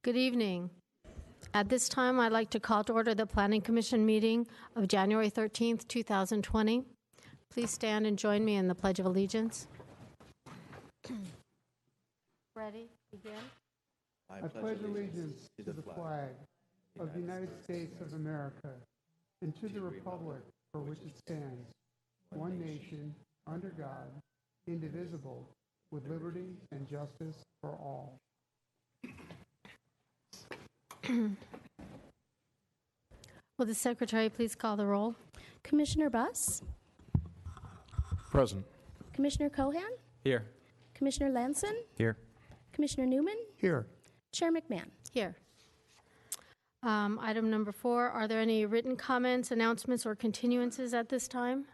Good evening. At this time, I'd like to call to order the Planning Commission meeting of January 13th, 2020. Please stand and join me in the Pledge of Allegiance. Ready? Begin. I pledge allegiance to the flag of the United States of America and to the republic for which it stands, one nation, under God, indivisible, with liberty and justice for all. Will the Secretary please call the roll? Commissioner Buss? Present. Commissioner Cohan? Here. Commissioner Lanson? Here. Commissioner Newman? Here. Chair McMahon? Here. Item number 4, are there any written comments, announcements, or continuances at this time?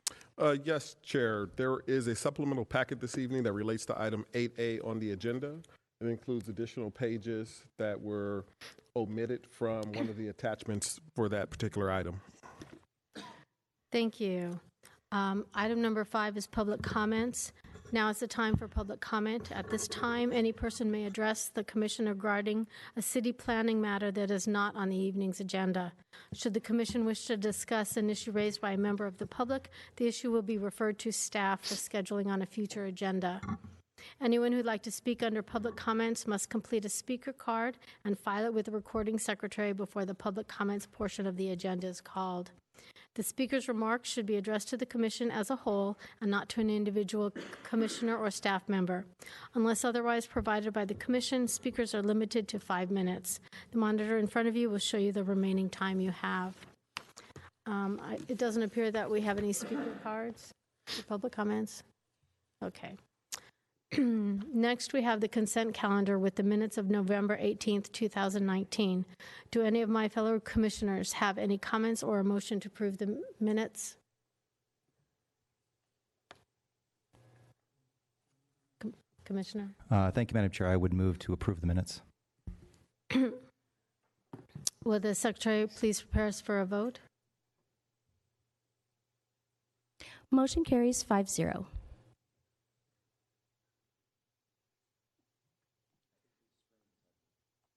Yes, Chair. There is a supplemental packet this evening that relates to item 8A on the agenda. It includes additional pages that were omitted from one of the attachments for that particular item. Thank you. Item number 5 is public comments. Now is the time for public comment. At this time, any person may address the Commission regarding a city planning matter that is not on the evening's agenda. Should the Commission wish to discuss an issue raised by a member of the public, the issue will be referred to staff for scheduling on a future agenda. Anyone who'd like to speak under public comments must complete a speaker card and file it with the recording secretary before the public comments portion of the agenda is called. The speaker's remarks should be addressed to the Commission as a whole and not to an individual commissioner or staff member. Unless otherwise provided by the Commission, speakers are limited to 5 minutes. The monitor in front of you will show you the remaining time you have. It doesn't appear that we have any speaker cards for public comments. Okay. Next, we have the consent calendar with the minutes of November 18th, 2019. Do any of my fellow commissioners have any comments or a motion to approve the minutes? Commissioner? Thank you, Madam Chair. I would move to approve the minutes. Will the Secretary please prepare us for a vote? Motion carries 5-0.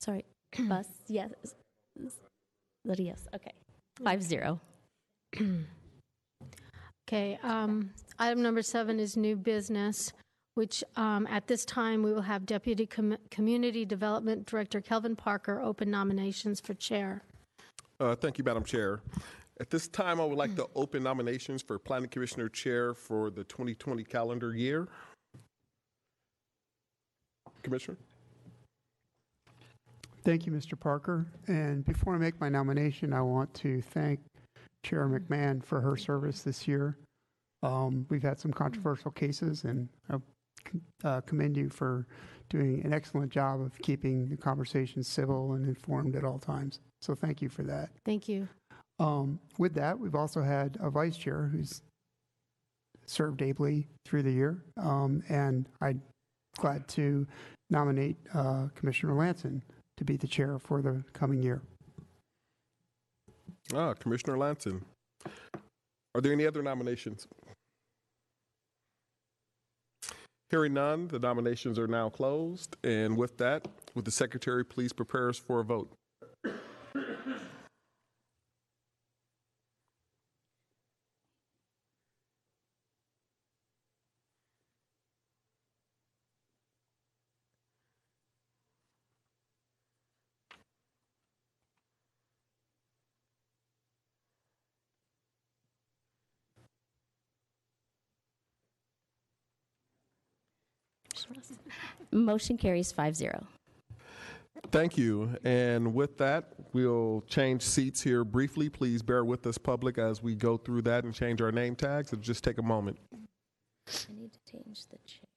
Sorry, Buss, yes. Yes, okay. 5-0. Okay, item number 7 is new business, which at this time we will have Deputy Community Development Director Kelvin Parker open nominations for chair. Thank you, Madam Chair. At this time, I would like to open nominations for Planning Commissioner Chair for the 2020 calendar year. Commissioner? Thank you, Mr. Parker. And before I make my nomination, I want to thank Chair McMahon for her service this year. We've had some controversial cases, and I commend you for doing an excellent job of keeping the conversation civil and informed at all times. So thank you for that. Thank you. With that, we've also had a vice chair who's served ably through the year, and I'm glad to nominate Commissioner Lanson to be the chair for the coming year. Commissioner Lanson. Are there any other nominations? Hearing none, the nominations are now closed. And with that, would the Secretary please prepare us for a vote? Motion carries 5-0. Thank you. And with that, we'll change seats here briefly. Please bear with us, public, as we go through that and change our name tags. It'll just take a moment. I need to change the chair.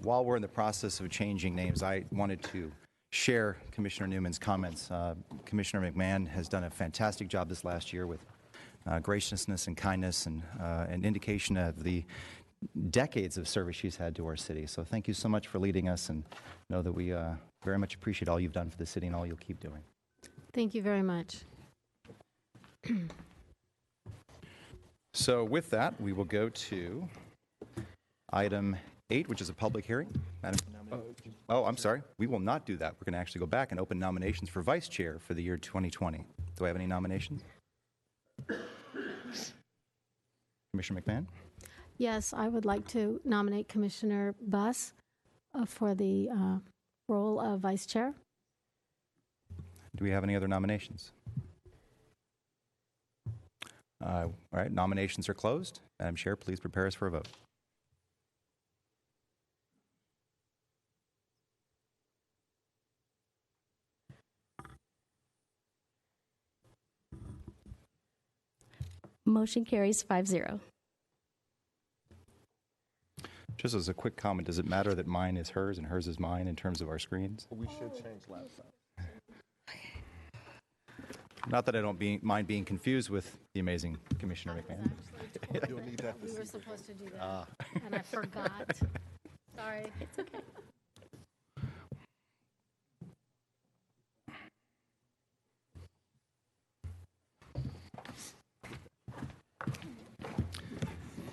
While we're in the process of changing names, I wanted to share Commissioner Newman's comments. Commissioner McMahon has done a fantastic job this last year with graciousness and kindness and an indication of the decades of service she's had to our city. So thank you so much for leading us, and know that we very much appreciate all you've done for the city and all you'll keep doing. Thank you very much. So with that, we will go to item 8, which is a public hearing. Madam. Oh, I'm sorry. We will not do that. We're going to actually go back and open nominations for vice chair for the year 2020. Do I have any nominations? Commissioner McMahon? Yes, I would like to nominate Commissioner Buss for the role of vice chair. Do we have any other nominations? All right, nominations are closed. Madam Chair, please prepare us for a vote. Motion carries 5-0. Just as a quick comment, does it matter that mine is hers and hers is mine in terms of our screens? We should change last time. Not that I don't mind being confused with the amazing Commissioner McMahon. You'll need that We this were evening. supposed to do that, and I forgot. Sorry. It's okay.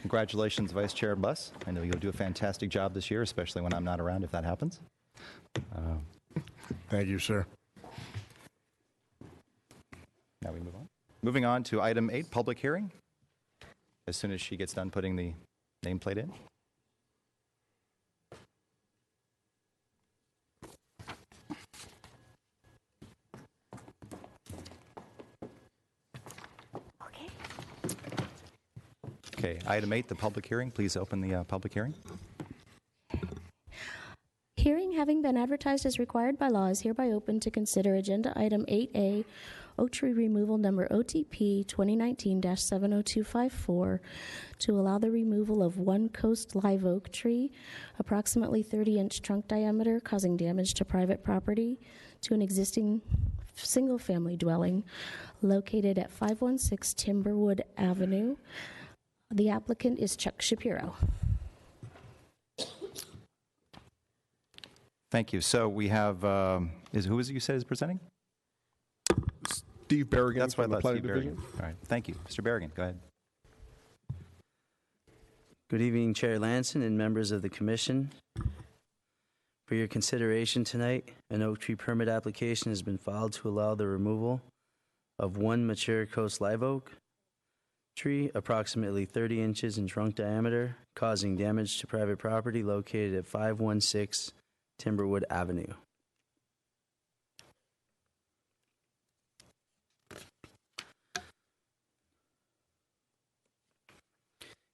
Congratulations, Vice Chair Buss. I know you'll do a fantastic job this year, especially when I'm not around, if that happens. Thank you, sir. Now we move on. Moving on to item 8, public hearing. As soon as she gets done putting the nameplate in. Okay. Okay, item 8, the public hearing. Please open the public hearing. Hearing having been advertised as required by law is hereby open to consider agenda item 8A, oak tree removal number OTP 2019-70254, to allow the removal of one coast live oak tree, approximately 30-inch trunk diameter, causing damage to private property, to an existing single-family dwelling located at 516 Timberwood Avenue. The applicant is Chuck Shapiro. Thank you. So we have, who is it you said is presenting? Steve Berrigan That's why I from the thought Planning Steve Division. Berrigan. All right, thank you. Mr. Berrigan, go ahead. Good evening, Chair Lanson and members of the Commission. For your consideration tonight, an oak tree permit application has been filed to allow the removal of one mature coast live oak tree, approximately 30 inches in trunk diameter, causing damage to private property located at 516 Timberwood Avenue.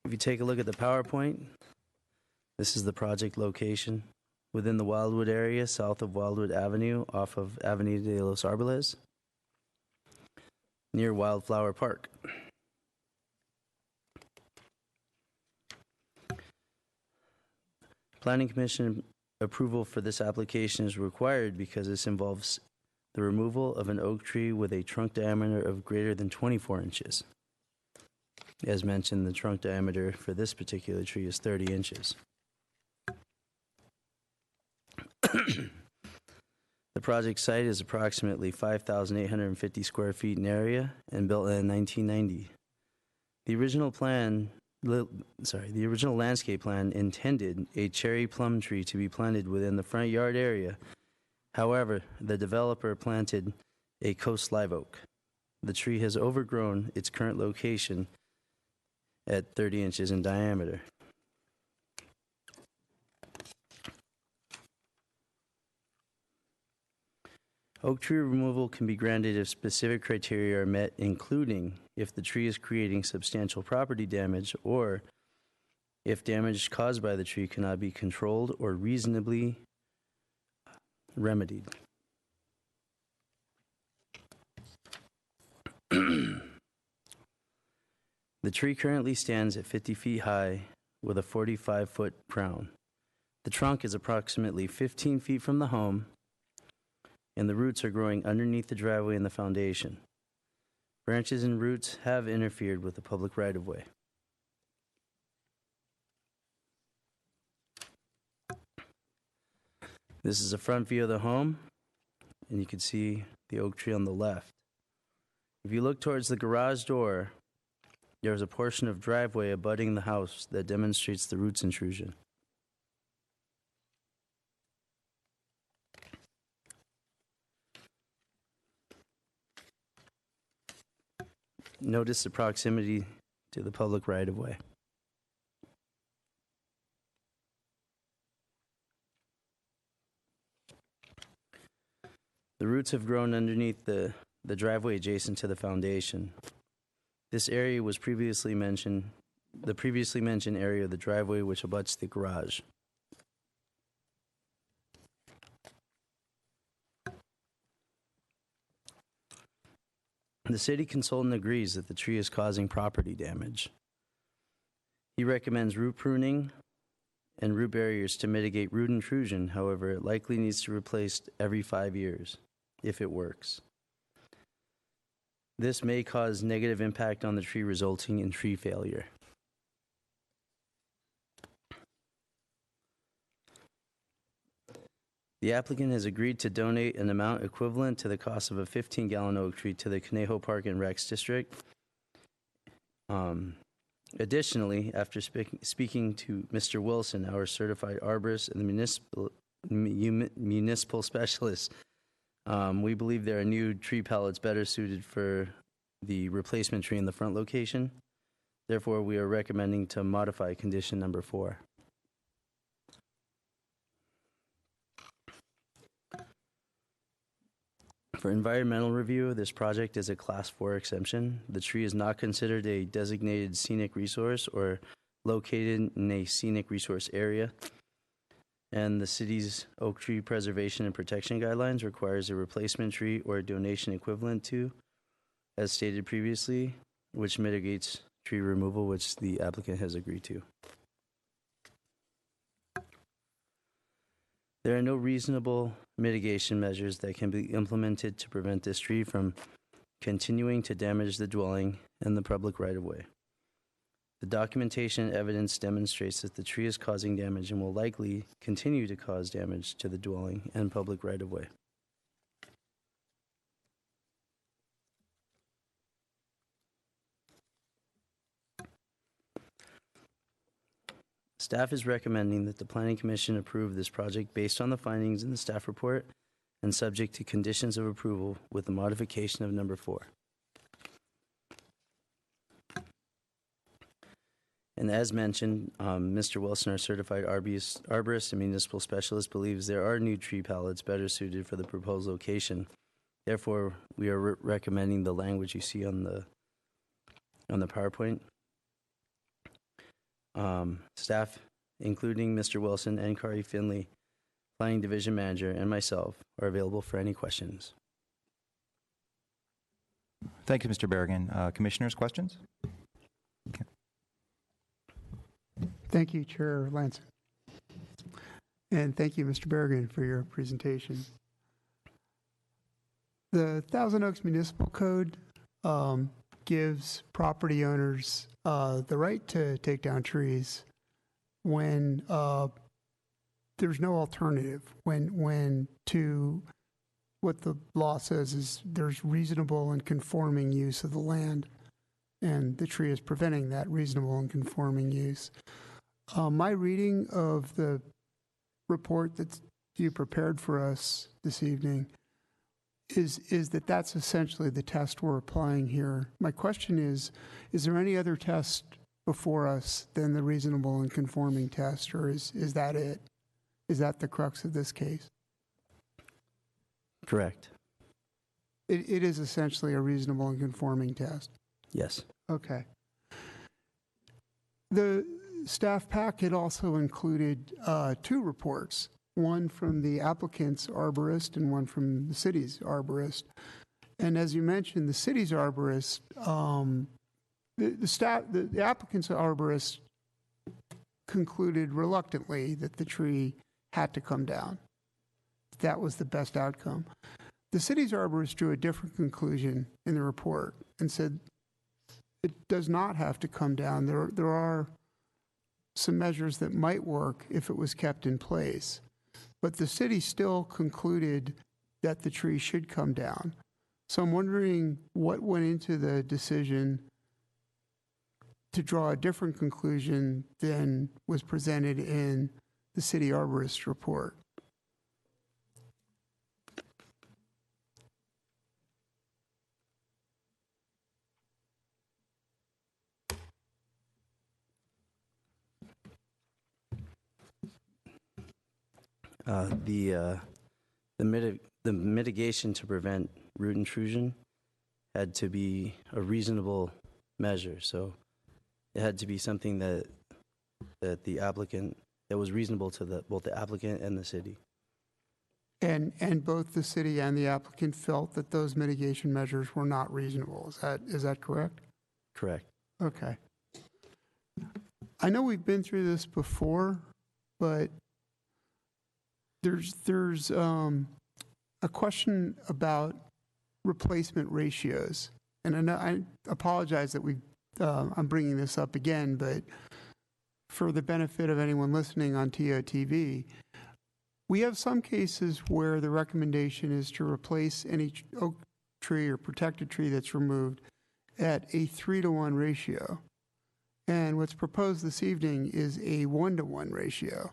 If you take a look at the PowerPoint, this is the project location within the Wildwood area, south of Wildwood Avenue, off of Avenida de los Arboles, near Wildflower Park. Planning Commission approval for this application is required because this involves the removal of an oak tree with a trunk diameter of greater than 24 inches. As mentioned, the trunk diameter for this particular tree is 30 inches. The project site is approximately 5,850 square feet in area and built in 1990. The original landscape plan intended a cherry plum tree to be planted within the front yard area. However, the developer planted a coast live oak. The tree has overgrown its current location at 30 inches in diameter. Oak tree removal can be granted if specific criteria are met, including if the tree is creating substantial property damage or if damage caused by the tree cannot be controlled or reasonably remedied. The tree currently stands at 50 feet high with a 45-foot crown. The trunk is approximately 15 feet from the home, and the roots are growing underneath the driveway and the foundation. Branches and roots have interfered with the public right-of-way. This is a front view of the home, and you can see the oak tree on the left. If you look towards the garage door, there is a portion of driveway abutting the house that demonstrates the roots intrusion. Notice the proximity to the public right-of-way. The roots have grown underneath the driveway adjacent to the foundation. This area was previously mentioned, the previously mentioned area of the driveway which abuts the garage. The city consultant agrees that the tree is causing property damage. He recommends root pruning and root barriers to mitigate root intrusion. However, it likely needs to be replaced every 5 years if it works. This may cause negative impact on the tree, resulting in tree failure. The applicant has agreed to donate an amount equivalent to the cost of a 15-gallon oak tree to the Conejo Park and Recs District. Additionally, after speaking to Mr. Wilson, our certified arborist and the municipal specialist, we believe there are new tree pallets better suited for the replacement tree in the front location. Therefore, we are recommending to modify condition number 4. For environmental review, this project is a Class 4 exemption. The tree is not considered a designated scenic resource or located in a scenic resource area. And the city's oak tree preservation and protection guidelines requires a replacement tree or a donation equivalent to, as stated previously, which mitigates tree removal, which the applicant has agreed to. There are no reasonable mitigation measures that can be implemented to prevent this tree from continuing to damage the dwelling and the public right-of-way. The documentation and evidence demonstrates that the tree is causing damage and will likely continue to cause damage to the dwelling and public right-of-way. Staff is recommending that the Planning Commission approve this project based on the findings in the staff report and subject to conditions of approval with the modification of number 4. And as mentioned, Mr. Wilson, our certified arborist and municipal specialist, believes there are new tree pallets better suited for the proposed location. Therefore, we are recommending the language you see on the PowerPoint. Staff, including Mr. Wilson and Kari Finley, Planning Division Manager, and myself, are available for any questions. Thank you, Mr. Berrigan. Commissioners, questions? Okay. Thank you, Chair Lanson. And thank you, Mr. Berrigan, for your presentation. The Thousand Oaks Municipal Code gives property owners the right to take down trees when there's no alternative, when to what the law says is there's reasonable and conforming use of the land, and the tree is preventing that reasonable and conforming use. My reading of the report that you prepared for us this evening is that that's essentially the test we're applying here. My question is there any other test before us than the reasonable and conforming test, or is that it? Is that the crux of this case? Correct. It is essentially a reasonable and conforming test. Yes. Okay. The staff packet also included 2 reports, one from the applicant's arborist and one from the city's arborist. And as you mentioned, the city's arborist, the applicant's arborist concluded reluctantly that the tree had to come down. That was the best outcome. The city's arborist drew a different conclusion in the report and said it does not have to come down. There are some measures that might work if it was kept in place. But the city still concluded that the tree should come down. So I'm wondering what went into the decision to draw a different conclusion than was presented in the city arborist report. The mitigation to prevent root intrusion had to be a reasonable measure. So it had to be something that the applicant, that was reasonable to both the applicant and the city. And both the city and the applicant felt that those mitigation measures were not reasonable. Is that correct? Correct. Okay. I know we've been through this before, but there's a question about replacement ratios. And I apologize that I'm bringing this up again, but for the benefit of anyone listening on TOTV, we have some cases where the recommendation is to replace any oak tree or protected tree that's removed at a 3-to-1 ratio. And what's proposed this evening is a 1-to-1 ratio.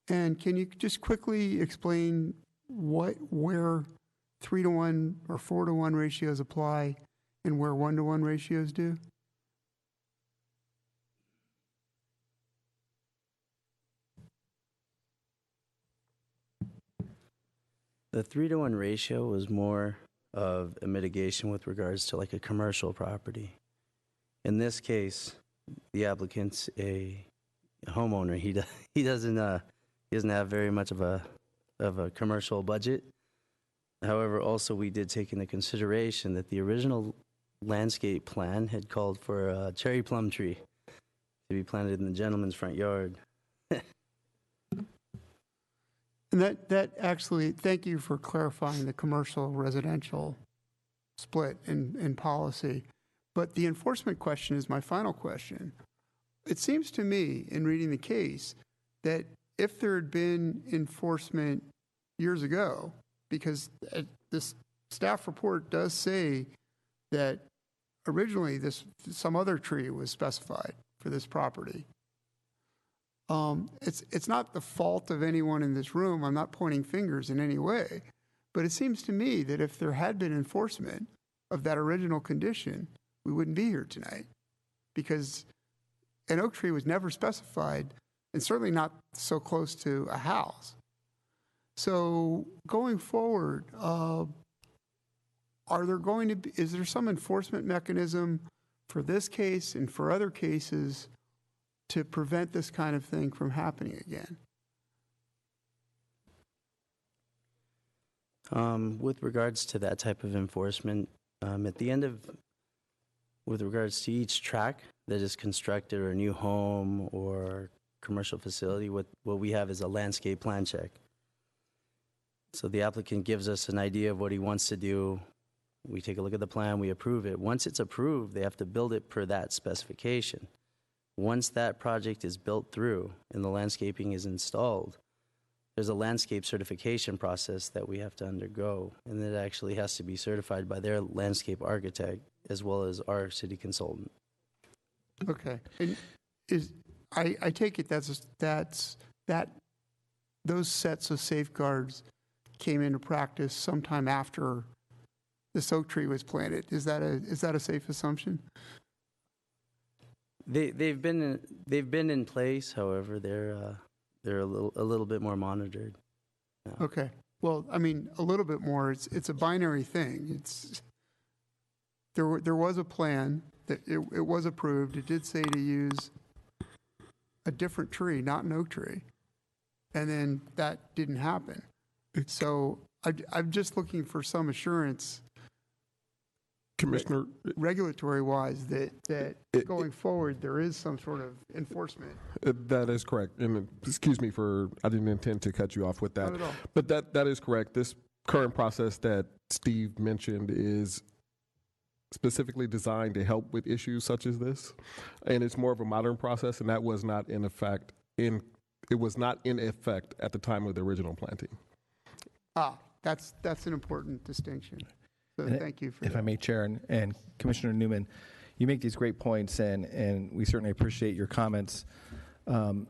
And can you just quickly explain where 3-to-1 or 4-to-1 ratios apply and where 1-to-1 ratios do? The 3-to-1 ratio was more of a mitigation with regards to like a commercial property. In this case, the applicant's a homeowner. He doesn't have very much of a commercial budget. However, also we did take into consideration that the original landscape plan had called for a cherry plum tree to be planted in the gentleman's front yard. And that actually, thank you for clarifying the commercial residential split in policy. But the enforcement question is my final question. It seems to me, in reading the case, that if there had been enforcement years ago, because this staff report does say that originally some other tree was specified for this property. It's not the fault of anyone in this room. I'm not pointing fingers in any way. But it seems to me that if there had been enforcement of that original condition, we wouldn't be here tonight. Because an oak tree was never specified, and certainly not so close to a house. So going forward, is there some enforcement mechanism for this case and for other cases to prevent this kind of thing from happening again? With regards to that type of enforcement, at the end of, with regards to each track that is constructed or a new home or commercial facility, what we have is a landscape plan check. So the applicant gives us an idea of what he wants to do. We take a look at the plan, we approve it. Once it's approved, they have to build it per that specification. Once that project is built through and the landscaping is installed, there's a landscape certification process that we have to undergo, and it actually has to be certified by their landscape architect as well as our city consultant. Okay. And I take it those sets of safeguards came into practice sometime after this oak tree was planted. Is that a safe assumption? They've been in place. However, they're a little bit more monitored now. Okay. Well, I mean, a little bit more. It's a binary thing. There was a plan that it was approved. It did say to use a different tree, not an oak tree, and then that didn't happen. So I'm just looking for some assurance, Commissioner, regulatory-wise, that going forward there is some sort of enforcement. that is correct. And excuse me I didn't intend to cut you off with that. Not at all. But that is correct. This current process that Steve mentioned is specifically designed to help with issues such as this, and it's more of a modern process, and that was not in effect it was not in effect at the time of the original planting. That's an important distinction. So And thank you for If that. I may, Chair, and Commissioner Newman, you make these great points, and we certainly appreciate your comments. When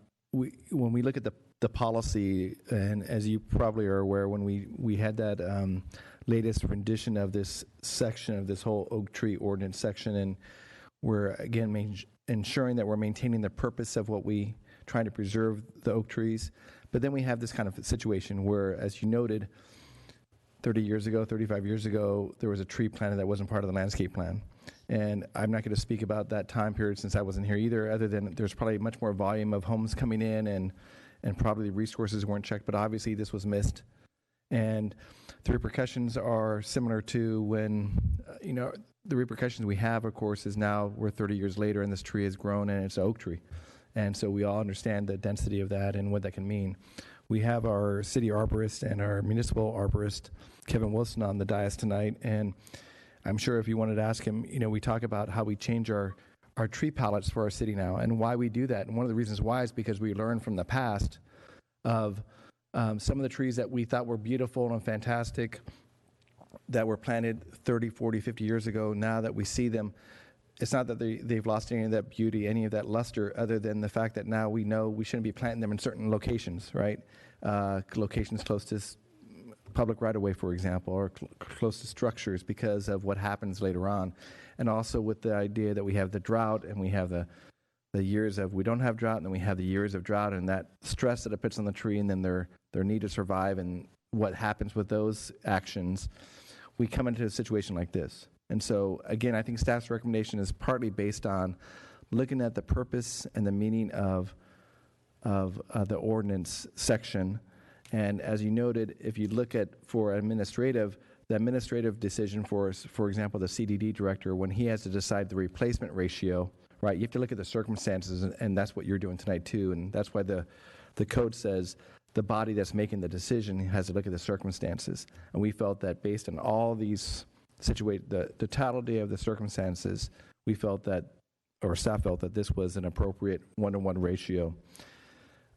we look at the policy, and as you probably are aware, when we had that latest rendition of this section of this whole oak tree ordinance section, and we're again ensuring that we're maintaining the purpose of what we trying to preserve the oak trees. But then we have this kind of situation where, as you noted, 30 years ago, 35 years ago, there was a tree planted that wasn't part of the landscape plan. And I'm not going to speak about that time period since I wasn't here either, other than there's probably much more volume of homes coming in and probably resources weren't checked, but obviously this was missed. And the repercussions are similar to when, the repercussions we have, of course, is now we're 30 years later and this tree has grown and it's an oak tree. And so we all understand the density of that and what that can mean. We have our city arborist and our municipal arborist, Kevin Wilson, on the dais tonight. And I'm sure if you wanted to ask him, we talk about how we change our tree palettes for our city now and why we do that. And one of the reasons why is because we learned from the past of some of the trees that we thought were beautiful and fantastic that were planted 30, 40, 50 years ago. Now that we see them, it's not that they've lost any of that beauty, any of that luster, other than the fact that now we know we shouldn't be planting them in certain locations, right? Locations close to public right-of-way, for example, or close to structures because of what happens later on. And also with the idea that we have the drought and we have the years of we don't have drought, and then we have the years of drought and that stress that it puts on the tree and then their need to survive and what happens with those actions, we come into a situation like this. And so, again, I think staff's recommendation is partly based on looking at the purpose and the meaning of the ordinance section. And as you noted, if you look at the administrative decision for example, the CDD director, when he has to decide the replacement ratio, right, you have to look at the circumstances, and that's what you're doing tonight too. And that's why the code says the body that's making the decision has to look at the circumstances. And we felt that based on all these the totality of the circumstances, we felt that, or staff felt that this was an appropriate 1-to-1 ratio.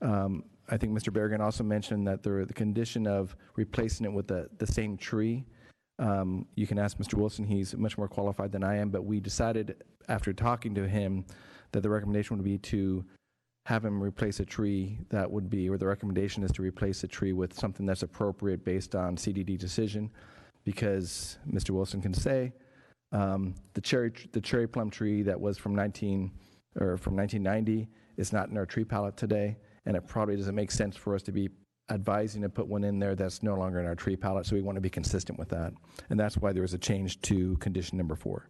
I think Mr. Berrigan also mentioned that the condition of replacing it with the same tree. You can ask Mr. Wilson, he's much more qualified than I am, but we decided after talking to him that the recommendation would be to have him replace a tree that would be, or the recommendation is to replace a tree with something that's appropriate based on CDD decision. Because Mr. Wilson can say the cherry plum tree that was from 1990 is not in our tree palette today, and it probably doesn't make sense for us to be advising to put one in there that's no longer in our tree palette. So we want to be consistent with that, and that's why there was a change to condition number 4.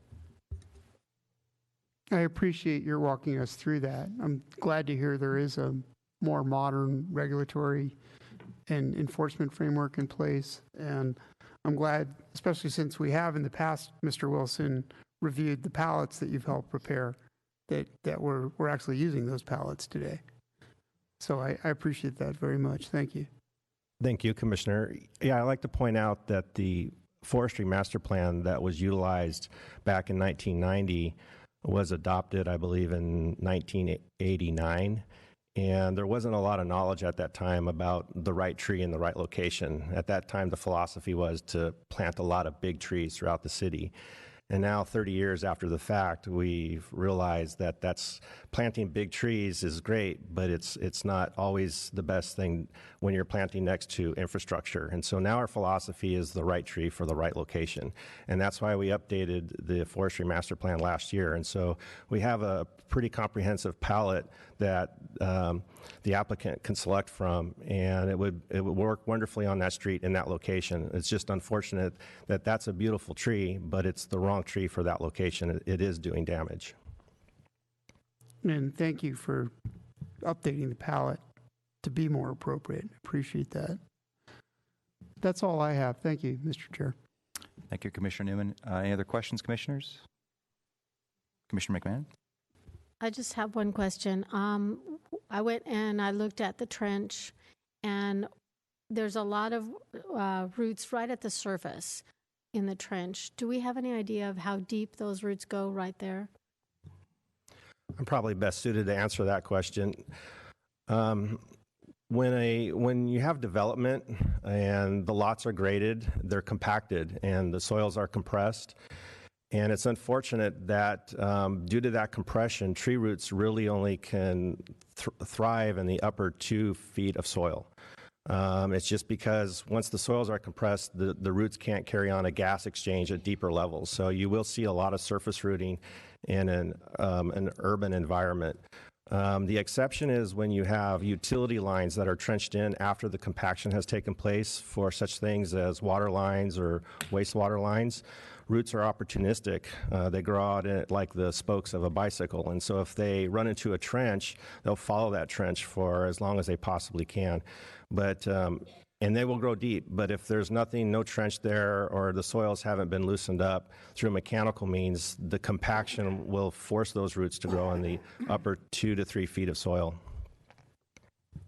I appreciate your walking us through that. I'm glad to hear there is a more modern regulatory and enforcement framework in place, and I'm glad, especially since we have in the past, Mr. Wilson, reviewed the pallets that you've helped prepare, that we're actually using those pallets today. So I appreciate that very much. Thank you. Thank you, Commissioner. Yeah, I'd like to point out that the Forestry Master Plan that was utilized back in 1990 was adopted, I believe, in 1989. And there wasn't a lot of knowledge at that time about the right tree in the right location. At that time, the philosophy was to plant a lot of big trees throughout the city. And now, 30 years after the fact, we've realized that planting big trees is great, but it's not always the best thing when you're planting next to infrastructure. And so now our philosophy is the right tree for the right location. And that's why we updated the Forestry Master Plan last year. And so we have a pretty comprehensive palette that the applicant can select from, and it would work wonderfully on that street in that location. It's just unfortunate that that's a beautiful tree, but it's the wrong tree for that location. It is doing damage. And thank you for updating the palette to be more appropriate. Appreciate that. That's all I have. Thank you, Mr. Chair. Thank you, Commissioner Newman. Any other questions, commissioners? Commissioner McMahon? I just have one question. I went and I looked at the trench, and there's a lot of roots right at the surface in the trench. Do we have any idea of how deep those roots go right there? I'm probably best suited to answer that question. When you have development and the lots are graded, they're compacted and the soils are compressed. And it's unfortunate that due to that compression, tree roots really only can thrive in the upper 2 feet of soil. It's just because once the soils are compressed, the roots can't carry on a gas exchange at deeper levels. So you will see a lot of surface rooting in an urban environment. The exception is when you have utility lines that are trenched in after the compaction has taken place for such things as water lines or wastewater lines. Roots are opportunistic. They grow out in it like the spokes of a bicycle. And so if they run into a trench, they'll follow that trench for as long as they possibly can. But and they will grow deep. But if there's nothing, no trench there, or the soils haven't been loosened up through mechanical means, the compaction will force those roots to grow in the upper 2 to 3 feet of soil.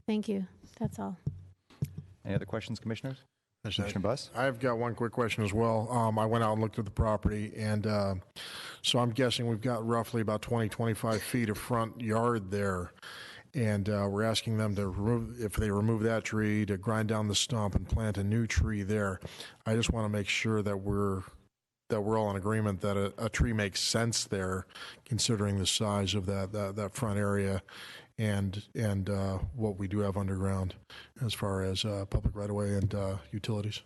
Thank you. That's all. Any other questions, commissioners? Commissioner Buss? I've got one quick question as well. I went out and looked at the property, and so I'm guessing we've got roughly about 20, 25 feet of front yard there. And we're asking them to remove, if they remove that tree, to grind down the stump and plant a new tree there. I just want to make sure that we're all in agreement that a tree makes sense there, considering the size of that front area and what we do have underground as far as public right-of-way and utilities.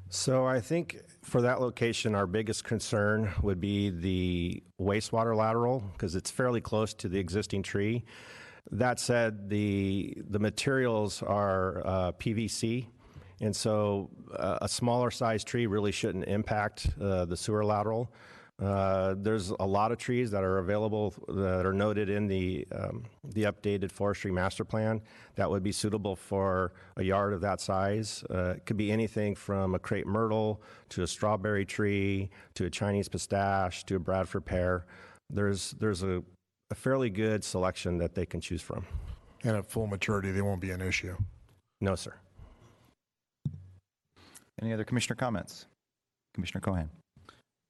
So I think for that location, our biggest concern would be the wastewater lateral because it's fairly close to the existing tree. That said, the materials are PVC, and so a smaller size tree really shouldn't impact the sewer lateral. There's a lot of trees that are available that are noted in the updated forestry master plan that would be suitable for a yard of that size. It could be anything from a crepe myrtle to a strawberry tree to a Chinese pistache to a Bradford pear. There's a fairly good selection that they can choose from. And at full maturity, they won't be an issue. No, sir. Any other commissioner comments? Commissioner Cohen.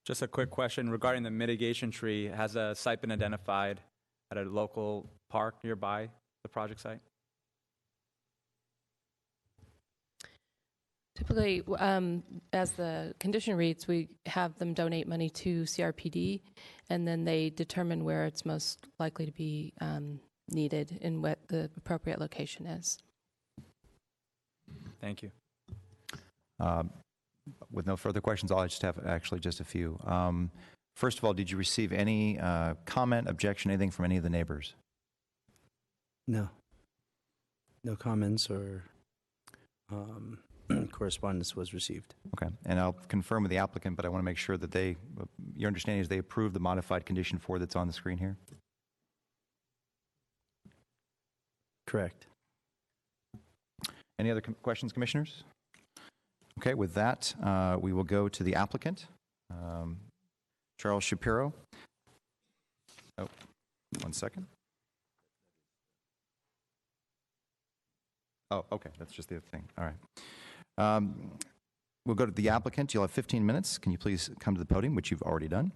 Just a quick question regarding the mitigation tree. Has a site been identified at a local park nearby the project site? Typically, as the condition reads, we have them donate money to CRPD, and then they determine where it's most likely to be needed and what the appropriate location is. Thank you. With no further questions, I'll just have actually just a few. First of all, did you receive any comment, objection, anything from any of the neighbors? No. No comments or correspondence was received. Okay, and I'll confirm with the applicant, but I want to make sure that your understanding is they approved the modified condition 4 that's on the screen here? Correct. Any other questions, commissioners? Okay, with that, we will go to the applicant, Charles Shapiro. Oh, 1 second. Oh, okay, that's just the other thing. All right. We'll go to the applicant. You'll have 15 minutes. Can you please come to the podium, which you've already done.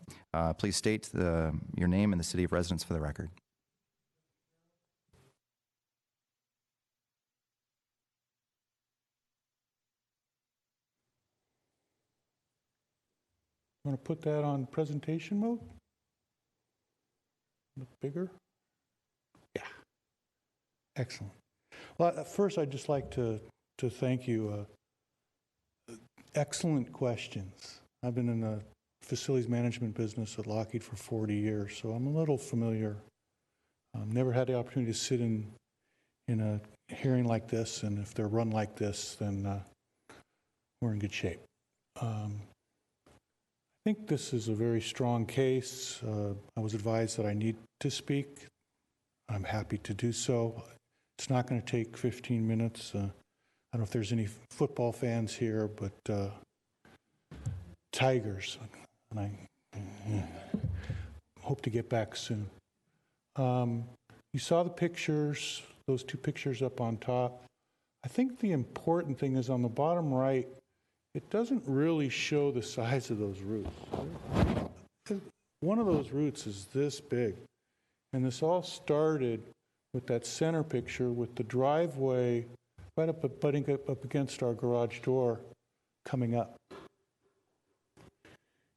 Please state your name and the city of residence for the record. Want to put that on presentation mode? Look bigger? Yeah. Excellent. Well, first I'd just like to thank you. Excellent questions. I've been in the facilities management business at Lockheed for 40 years, so I'm a little familiar. Never had the opportunity to sit in a hearing like this, and if they're run like this, then we're in good shape. I think this is a very strong case. I was advised that I need to speak. I'm happy to do so. It's not going to take 15 minutes. I don't know if there's any football fans here, but Tigers, and I hope to get back soon. You saw the pictures, those 2 pictures up on top. I think the important thing is on the bottom right, it doesn't really show the size of those roots. One of those roots is this big. And this all started with that center picture with the driveway right butting up against our garage door coming up.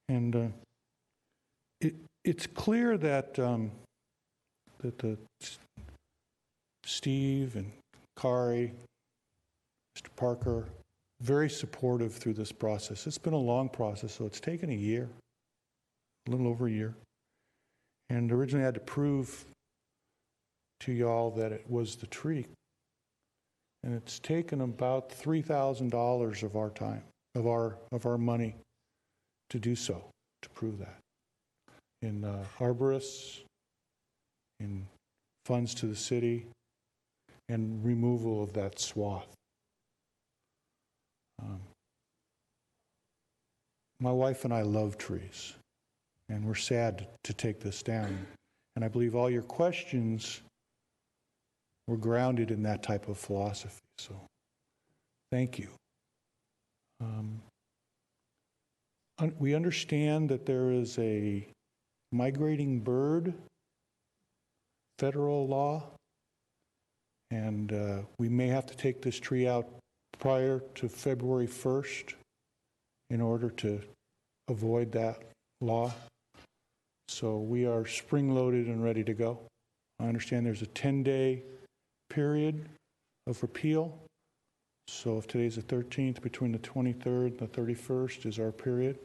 And it's clear that Steve and Kari, Mr. Parker, very supportive through this process. It's been a long process, so it's taken a year, a little over a year. And originally I had to prove to y'all that it was the tree. And it's taken about $3,000 of our time, of our money to do so, to prove that. In arborists, in funds to the city, and removal of that swath. My wife and I love trees, and we're sad to take this down. And I believe all your questions were grounded in that type of philosophy. So, thank you. We understand that there is a migrating bird federal law, and we may have to take this tree out prior to February 1st in order to avoid that law. So we are spring-loaded and ready to go. I understand there's a 10-day period of repeal. So if today's the 13th, between the 23rd and the 31st is our period.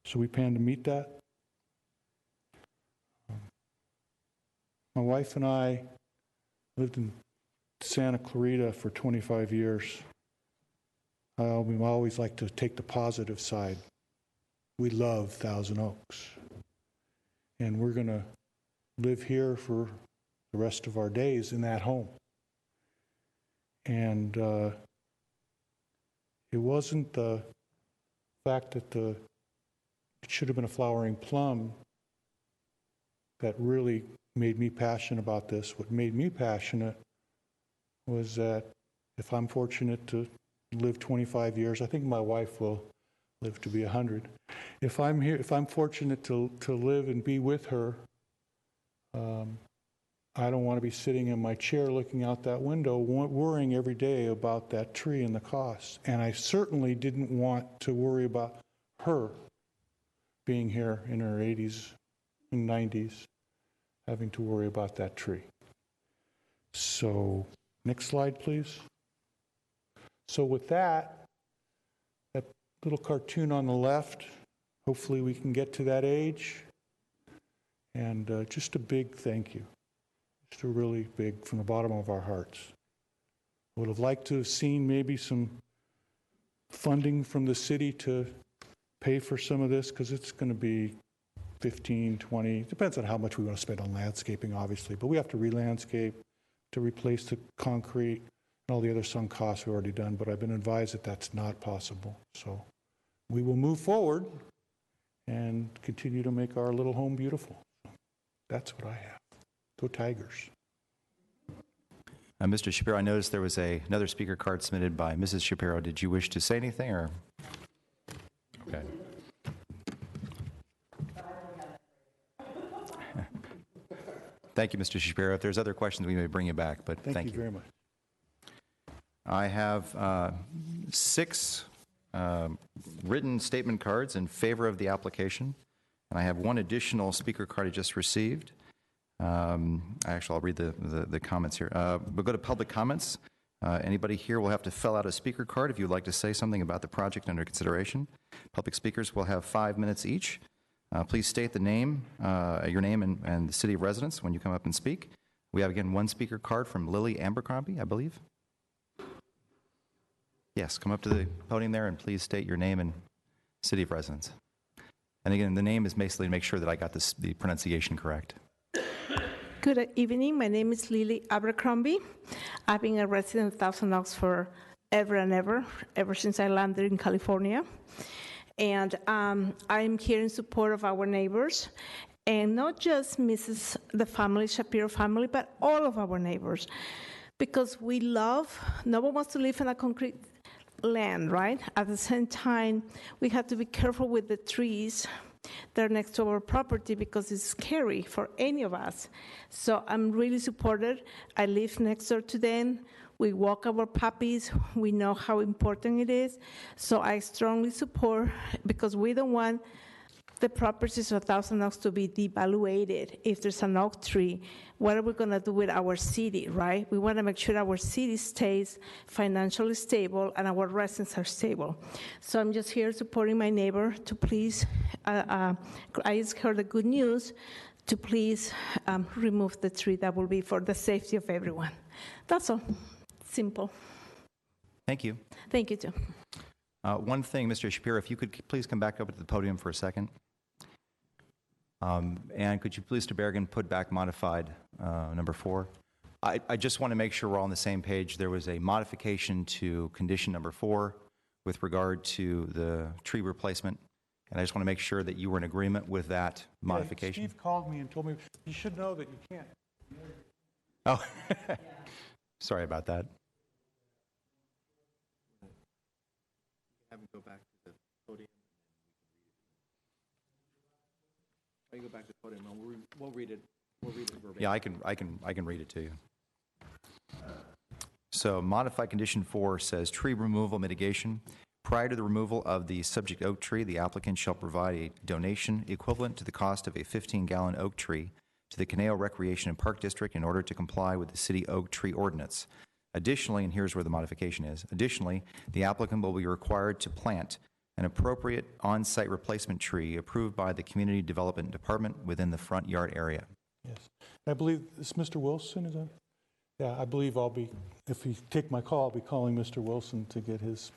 So we plan to meet that. My wife and I lived in Santa Clarita for 25 years. We always like to take the positive side. We love Thousand Oaks. And we're going to live here for the rest of our days in that home. And it wasn't the fact that it should have been a flowering plum that really made me passionate about this. What made me passionate was that if I'm fortunate to live 25 years, I think my wife will live to be 100. If I'm fortunate to live and be with her, I don't want to be sitting in my chair looking out that window worrying every day about that tree and the cost. And I certainly didn't want to worry about her being here in her 80s and 90s, having to worry about that tree. So, next slide, please. So with that little cartoon on the left, hopefully we can get to that age. And just a big thank you. Just a really big, from the bottom of our hearts. I would have liked to have seen maybe some funding from the city to pay for some of this, because it's going to be 15, 20, depends on how much we want to spend on landscaping, obviously. But we have to re-landscape, to replace the concrete, and all the other sunk costs we've already done. But I've been advised that that's not possible. So we will move forward and continue to make our little home beautiful. That's what I have. Go Tigers. Mr. Shapiro, I noticed there was another speaker card submitted by Mrs. Shapiro. Did you wish to say anything, or? Okay. Thank you, Mr. Shapiro. If there's other questions, we may bring you back, but thank you. Thank you very much. I have 6 written statement cards in favor of the application, and I have 1 additional speaker card I just received. Actually, I'll read the comments here. We'll go to public comments. Anybody here will have to fill out a speaker card if you'd like to say something about the project under consideration. Public speakers will have 5 minutes each. Please state the name, your name and the city of residence when you come up and speak. We have, again, 1 speaker card from Lily Abercrombie, I believe. Yes, come up to the podium there and please state your name and city of residence. And again, the name is basically to make sure that I got the pronunciation correct. Good evening. My name is Lily Abercrombie. I've been a resident of Thousand Oaks for ever and ever since I landed in California. And I'm here in support of our neighbors, and not just the Shapiro family, but all of our neighbors. because no one wants to live in a concrete land, right? At the same time, we have to be careful with the trees that are next to our property because it's scary for any of us. So I'm really supported. I live next door to them. We walk our puppies. We know how important it is. So I strongly support, because we don't want the properties of Thousand Oaks to be devaluated. If there's an oak tree, what are we going to do with our city, right? We want to make sure our city stays financially stable and our residents are stable. So I'm just here supporting my neighbor to please, I just heard the good news, to please remove the tree. That will be for the safety of everyone. That's all. Simple. Thank you. Thank you, too. One thing, Mr. Shapiro, if you could please come back up to the podium for a second. And could you please, to Bergen, put back modified number 4? I just want to make sure we're all on the same page. There was a modification to condition number 4 with regard to the tree replacement, and I just want to make sure that you were in agreement with that modification. Steve called me and told me, you should know that you can't. Oh, sorry about that. Have him go back to the podium. You go back to the podium and we'll read it. We'll read it verbatim. Yeah, I can read it to you. So, modified condition 4 says tree removal mitigation. Prior to the removal of the subject oak tree, the applicant shall provide a donation equivalent to the cost of a 15-gallon oak tree to the Caneo Recreation and Park District in order to comply with the city oak tree ordinance. Additionally, and here's where the modification is, additionally, the applicant will be required to plant an appropriate on-site replacement tree approved by the Community Development Department within the front yard area. Yes. I believe, is Mr. Wilson, is that? Yeah, I believe if you take my call, I'll be calling Mr. Wilson to get his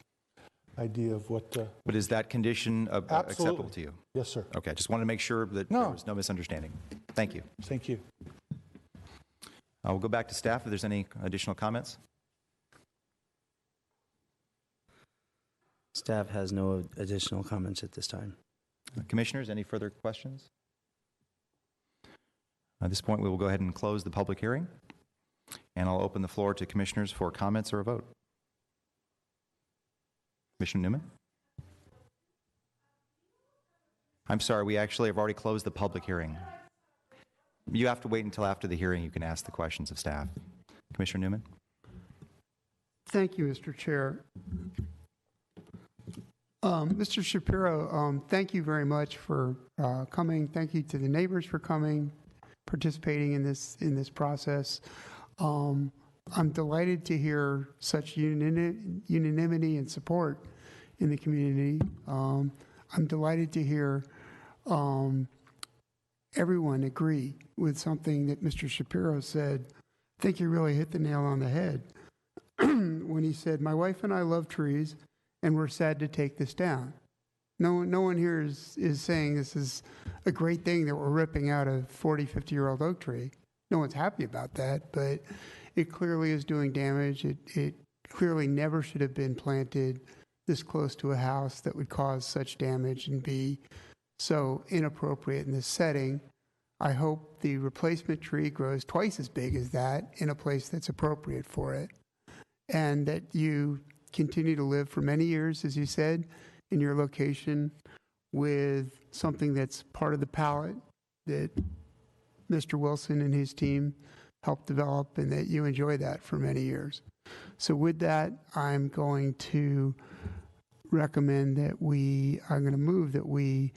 idea of what... But is that condition acceptable to you? Yes, sir. Okay, I just wanted to make sure that there was no misunderstanding. Thank you. Thank you. We'll go back to staff if there's any additional comments. Staff has no additional comments at this time. Commissioners, any further questions? At this point, we will go ahead and close the public hearing, and I'll open the floor to commissioners for comments or a vote. Commissioner Newman? I'm sorry, we actually have already closed the public hearing. You have to wait until after the hearing. You can ask the questions of staff. Commissioner Newman? Thank you, Mr. Chair. Mr. Shapiro, thank you very much for coming. Thank you to the neighbors for coming, participating in this process. I'm delighted to hear such unanimity and support in the community. I'm delighted to hear everyone agree with something that Mr. Shapiro said. I think you really hit the nail on the head when he said, "My wife and I love trees, and we're sad to take this down." No one here is saying this is a great thing that we're ripping out a 40, 50-year-old oak tree. No one's happy about that, but it clearly is doing damage. It clearly never should have been planted this close to a house that would cause such damage and be so inappropriate in this setting. I hope the replacement tree grows twice as big as that in a place that's appropriate for it, and that you continue to live for many years, as you said, in your location with something that's part of the palette that Mr. Wilson and his team helped develop, and that you enjoy that for many years. So with that, I'm going to recommend that I'm going to move that we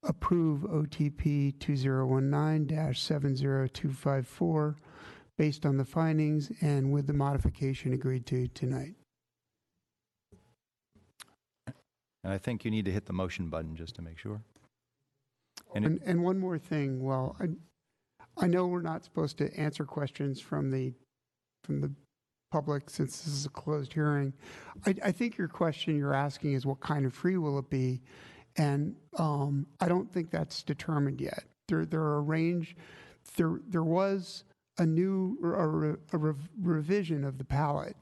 approve OTP 2019-70254 based on the findings and with the modification agreed to tonight. And I think you need to hit the motion button just to make sure. And one more thing. Well, I know we're not supposed to answer questions from the public since this is a closed hearing. I think your question you're asking is what kind of tree will it be? And I don't think that's determined yet. There are a range. There was a new revision of the palette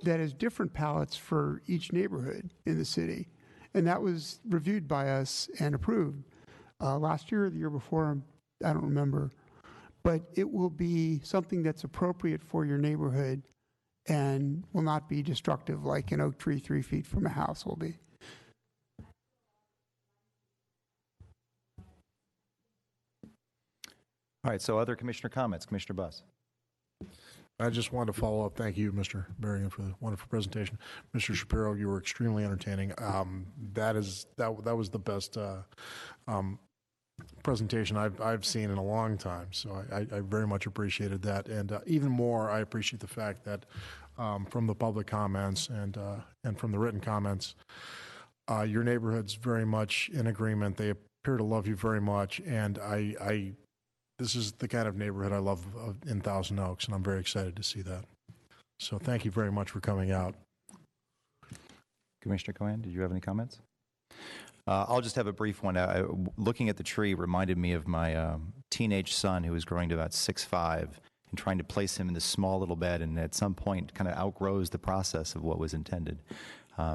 that has different palettes for each neighborhood in the city, and that was reviewed by us and approved last year or the year before. I don't remember, but it will be something that's appropriate for your neighborhood and will not be destructive like an oak tree 3 feet from a house will be. All right, so other commissioner comments. Commissioner Buss. I just wanted to follow up. Thank you, Mr. Berrigan, for the wonderful presentation. Mr. Shapiro, you were extremely entertaining. That was the best presentation I've seen in a long time. So I very much appreciated that, and even more, I appreciate the fact that from the public comments and from the written comments, your neighborhood's very much in agreement. They appear to love you very much, and this is the kind of neighborhood I love in Thousand Oaks, and I'm very excited to see that. So thank you very much for coming out. Commissioner Cohen, did you have any comments? I'll just have a brief one. Looking at the tree reminded me of my teenage son who was growing to about 6'5", and trying to place him in this small little bed, and at some point kind of outgrows the process of what was intended.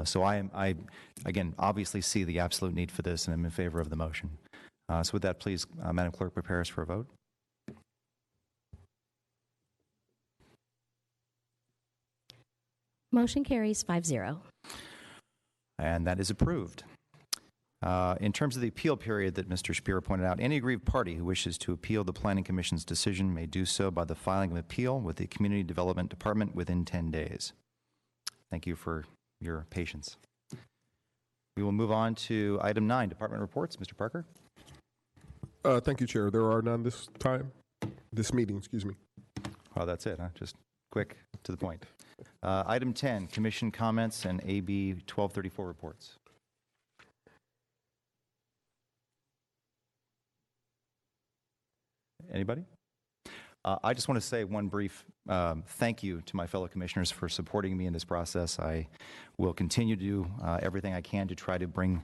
So I again, obviously see the absolute need for this, and I'm in favor of the motion. So with that, please, Madam Clerk, prepare us for a vote. Motion carries 5-0. And that is approved. In terms of the appeal period that Mr. Shapiro pointed out, any aggrieved party who wishes to appeal the Planning Commission's decision may do so by the filing of appeal with the Community Development Department within 10 days. Thank you for your patience. We will move on to item 9, Department Reports. Mr. Parker. Thank you, Chair. There are none this meeting, excuse me. Oh, that's it, huh? Just quick, to the point. Item 10, Commission comments and AB 1234 reports. Anybody? I just want to say one brief thank you to my fellow commissioners for supporting me in this process. I will continue to do everything I can to try to bring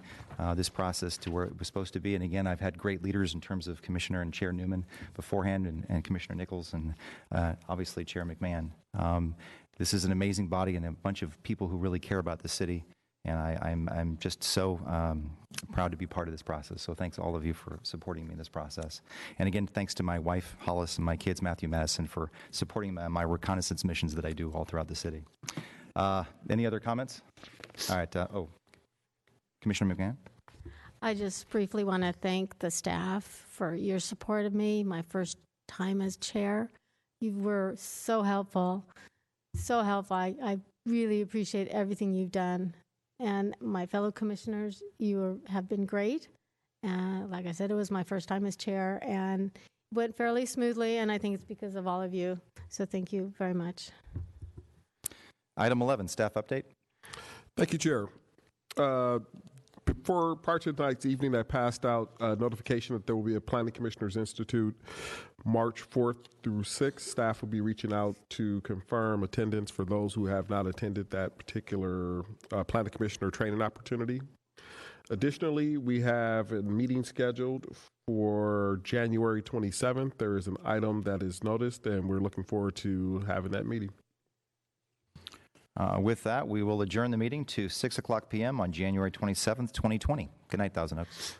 this process to where it was supposed to be. And again, I've had great leaders in terms of Commissioner and Chair Newman beforehand, and Commissioner Nichols, and obviously Chair McMahon. This is an amazing body and a bunch of people who really care about the city. And I'm just so proud to be part of this process. So thanks all of you for supporting me in this process. And again, thanks to my wife, Hollis, and my kids, Matthew Madison, for supporting my reconnaissance missions that I do all throughout the city. Any other comments? All right. Commissioner McMahon? I just briefly want to thank the staff for your support of me, my first time as chair. You were so helpful, so helpful. I really appreciate everything you've done. And my fellow commissioners, you have been great. Like I said, it was my first time as chair, and it went fairly smoothly, and I think it's because of all of you. So thank you very much. Item 11, staff update. Thank you, Chair. Prior to tonight's evening, I passed out a notification that there will be a Planning Commissioners Institute March 4th through 6th. Staff will be reaching out to confirm attendance for those who have not attended that particular Planning Commissioner training opportunity. Additionally, we have a meeting scheduled for January 27th. There is an item that is noticed, and we're looking forward to having that meeting. With that, we will adjourn the meeting to 6 o'clock p.m. on January 27th, 2020. Good night, Thousand Oaks.